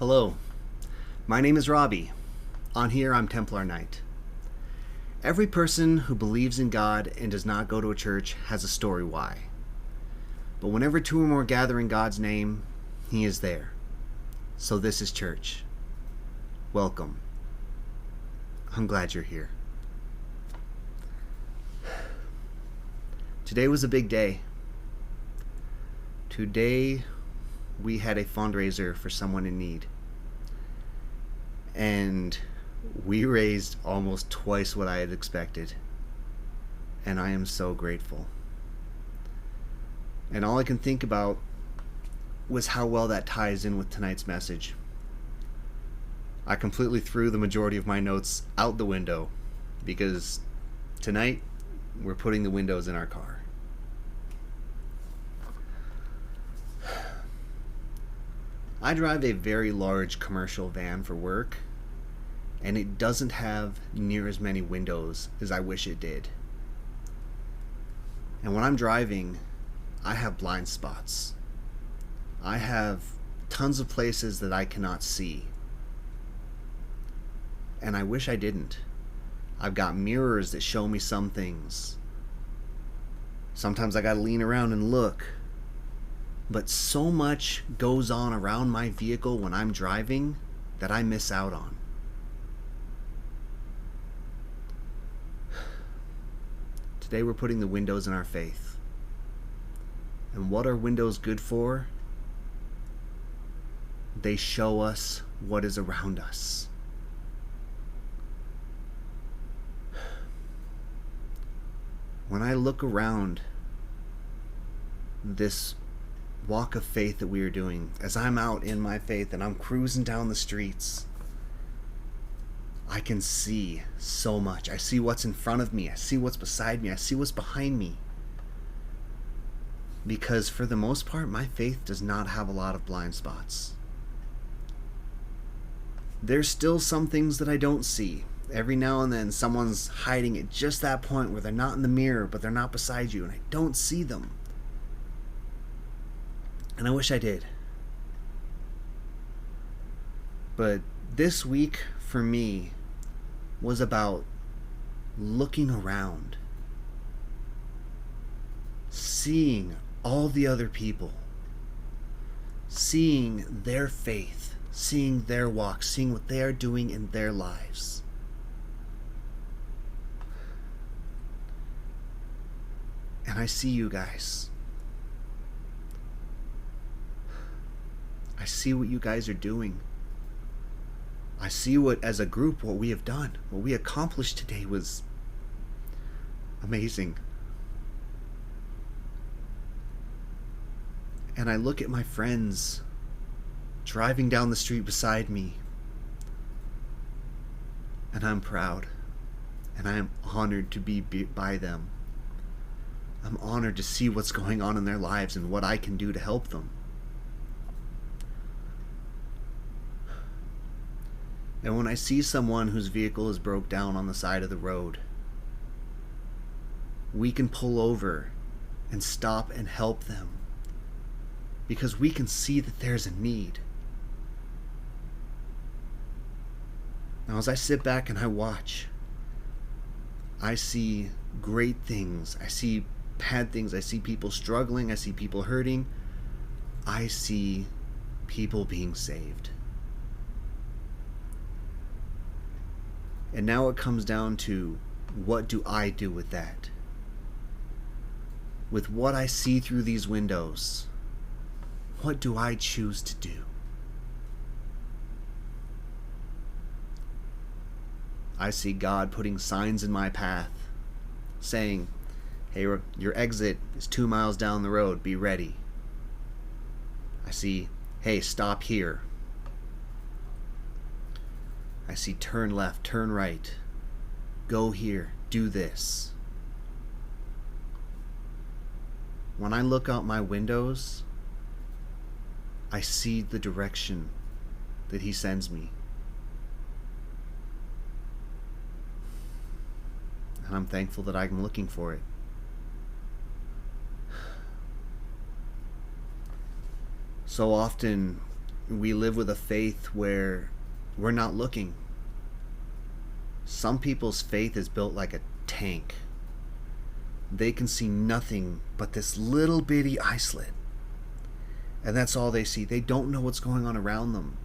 Hello, my name is Robbie. On here, I'm Templar Knight. Every person who believes in God and does not go to a church has a story why. But whenever two or more gather in God's name, He is there. So this is church. Welcome. I'm glad you're here. Today was a big day. Today we had a fundraiser for someone in need. And we raised almost twice what I had expected. And I am so grateful. And all I can think about was how well that ties in with tonight's message. I completely threw the majority of my notes out the window because tonight we're putting the windows in our car. I drive a very large commercial van for work, and it doesn't have near as many windows as I wish it did. And when I'm driving, I have blind spots. I have tons of places that I cannot see. And I wish I didn't. I've got mirrors that show me some things. Sometimes I gotta lean around and look. But so much goes on around my vehicle when I'm driving that I miss out on. Today we're putting the windows in our faith. And what are windows good for? They show us what is around us. When I look around this walk of faith that we are doing, as I'm out in my faith and I'm cruising down the streets, I can see so much. I see what's in front of me. I see what's beside me. I see what's behind me. Because for the most part, my faith does not have a lot of blind spots. There's still some things that I don't see. Every now and then someone's hiding at just that point where they're not in the mirror, but they're not beside you, and I don't see them. And I wish I did. But this week for me was about looking around, seeing all the other people, seeing their faith, seeing their walk, seeing what they are doing in their lives. And I see you guys. I see what you guys are doing. I see what, as a group, what we have done. What we accomplished today was amazing. And I look at my friends driving down the street beside me, and I'm proud. And I am honored to be by them. I'm honored to see what's going on in their lives and what I can do to help them. And when I see someone whose vehicle is broke down on the side of the road, we can pull over and stop and help them because we can see that there's a need. Now, as I sit back and I watch, I see great things. I see bad things. I see people struggling. I see people hurting. I see people being saved. And now it comes down to, what do I do with that? With what I see through these windows, what do I choose to do? I see God putting signs in my path, saying, hey, your exit is 2 miles down the road, be ready. I see, hey, stop here. I see turn left, turn right, go here, do this. When I look out my windows, I see the direction that He sends me. And I'm thankful that I'm looking for it. So often we live with a faith where we're not looking. Some people's faith is built like a tank. They can see nothing but this little bitty eye slit. And that's all they see. They don't know what's going on around them.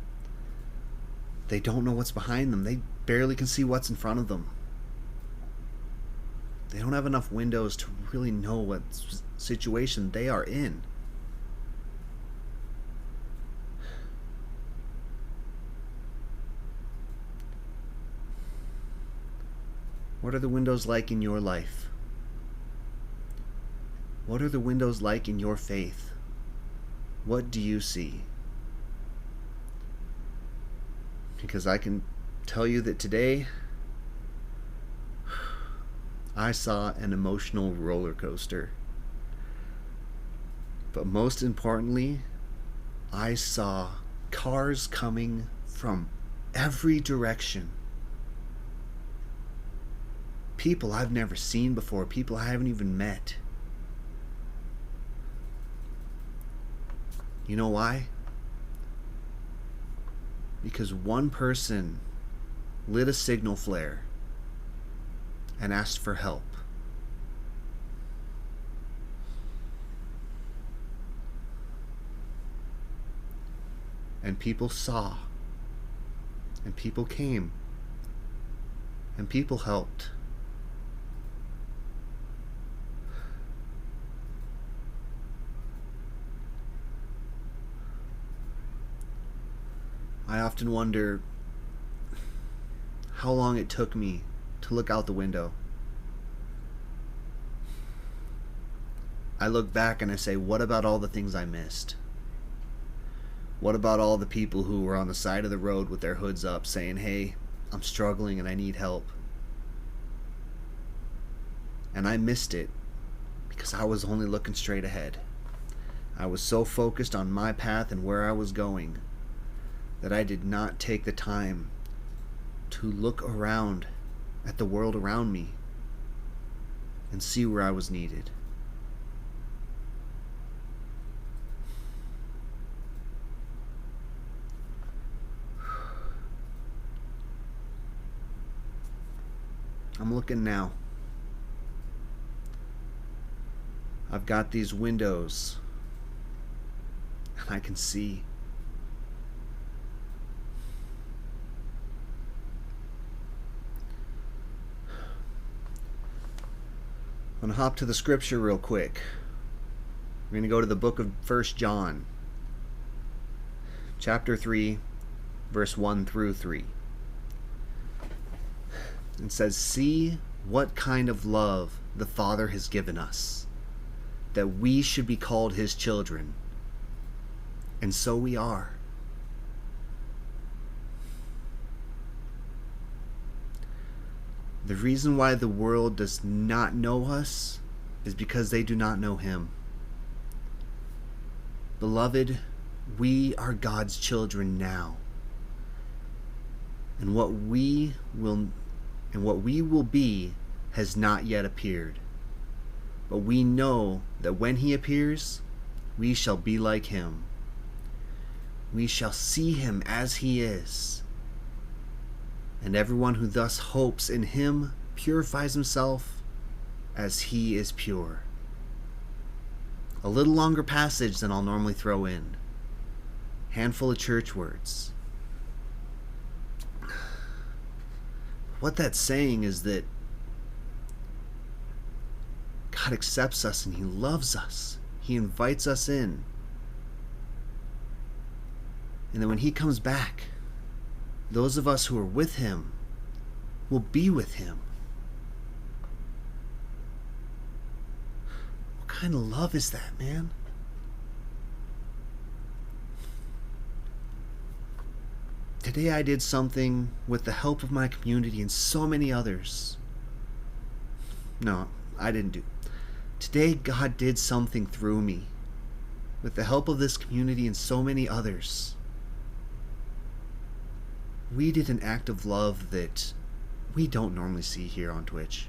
They don't know what's behind them. They barely can see what's in front of them. They don't have enough windows to really know what situation they are in. What are the windows like in your life? What are the windows like in your faith? What do you see? Because I can tell you that today I saw an emotional roller coaster. But most importantly, I saw cars coming from every direction. People I've never seen before, people I haven't even met. You know why? Because one person lit a signal flare and asked for help. And people saw, and people came, and people helped. I often wonder how long it took me to look out the window. I look back and I say, what about all the things I missed? What about all the people who were on the side of the road with their hoods up saying, hey, I'm struggling and I need help? And I missed it because I was only looking straight ahead. I was so focused on my path and where I was going that I did not take the time to look around at the world around me and see where I was needed. I'm looking now. I've got these windows and I can see. I'm going to hop to the scripture real quick. We're going to go to the book of 1 John, chapter 3, verse 1 through 3. It says, see what kind of love the Father has given us, that we should be called His children. And so we are. The reason why the world does not know us is because they do not know Him. Beloved, we are God's children now. And what we will be has not yet appeared. But we know that when He appears, we shall be like Him. We shall see Him as He is. And everyone who thus hopes in Him purifies himself as He is pure. A little longer passage than I'll normally throw in. Handful of church words. What that's saying is that God accepts us and He loves us. He invites us in. And then when He comes back, those of us who are with Him will be with Him. What kind of love is that, man? Today I did something with the help of my community and so many others. No, I didn't do. Today God did something through me with the help of this community and so many others. We did an act of love that we don't normally see here on Twitch.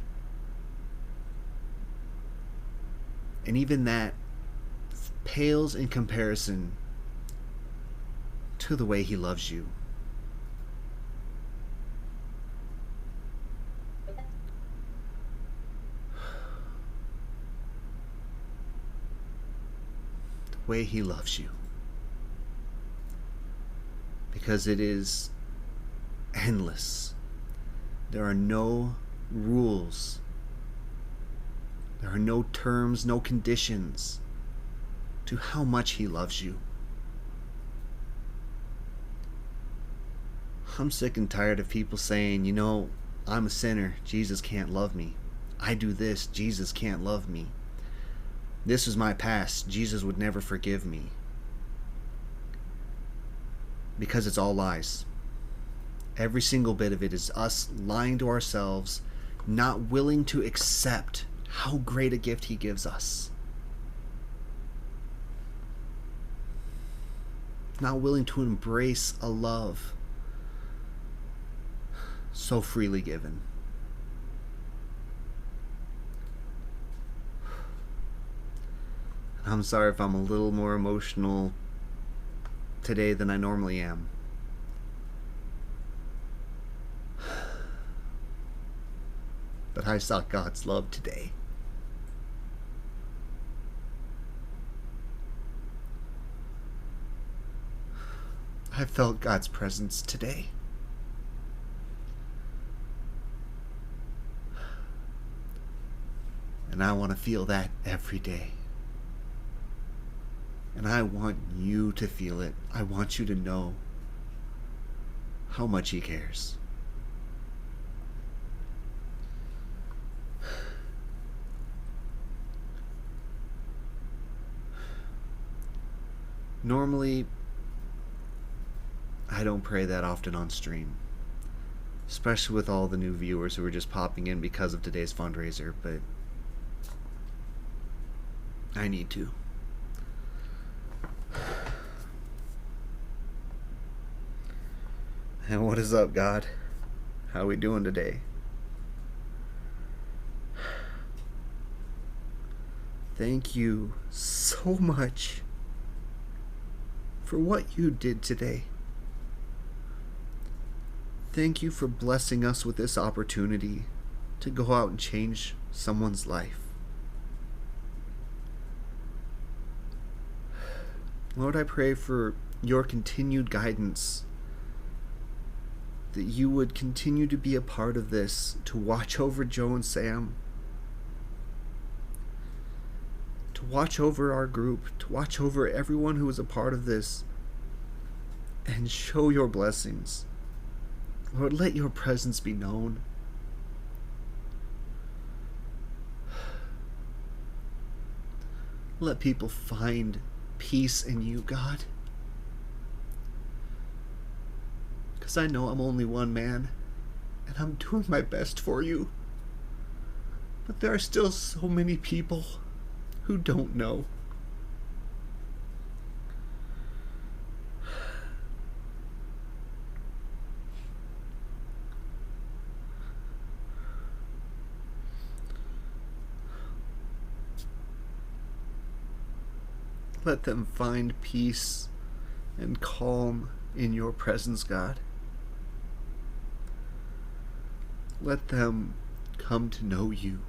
And even that pales in comparison to the way He loves you. The way He loves you. Because it is endless. There are no rules. There are no terms, no conditions to how much He loves you. I'm sick and tired of people saying, I'm a sinner, Jesus can't love me. I do this, Jesus can't love me. This is my past, Jesus would never forgive me. Because it's all lies. Every single bit of it is us lying to ourselves, not willing to accept how great a gift He gives us. Not willing to embrace a love so freely given. I'm sorry if I'm a little more emotional today than I normally am. But I saw God's love today. I felt God's presence today. And I want to feel that every day. And I want you to feel it. I want you to know how much He cares. Normally, I don't pray that often on stream, especially with all the new viewers who are just popping in because of today's fundraiser, but I need to. And what is up, God? How are we doing today? Thank you so much for what you did today. Thank you for blessing us with this opportunity to go out and change someone's life. Lord, I pray for your continued guidance, that you would continue to be a part of this, to watch over Joe and Sam, to watch over our group, to watch over everyone who is a part of this, and show your blessings. Lord, let your presence be known. Let people find peace in you, God. Because I know I'm only one man, and I'm doing my best for you. But there are still so many people who don't know. Let them find peace and calm in your presence, God. Let them come to know you.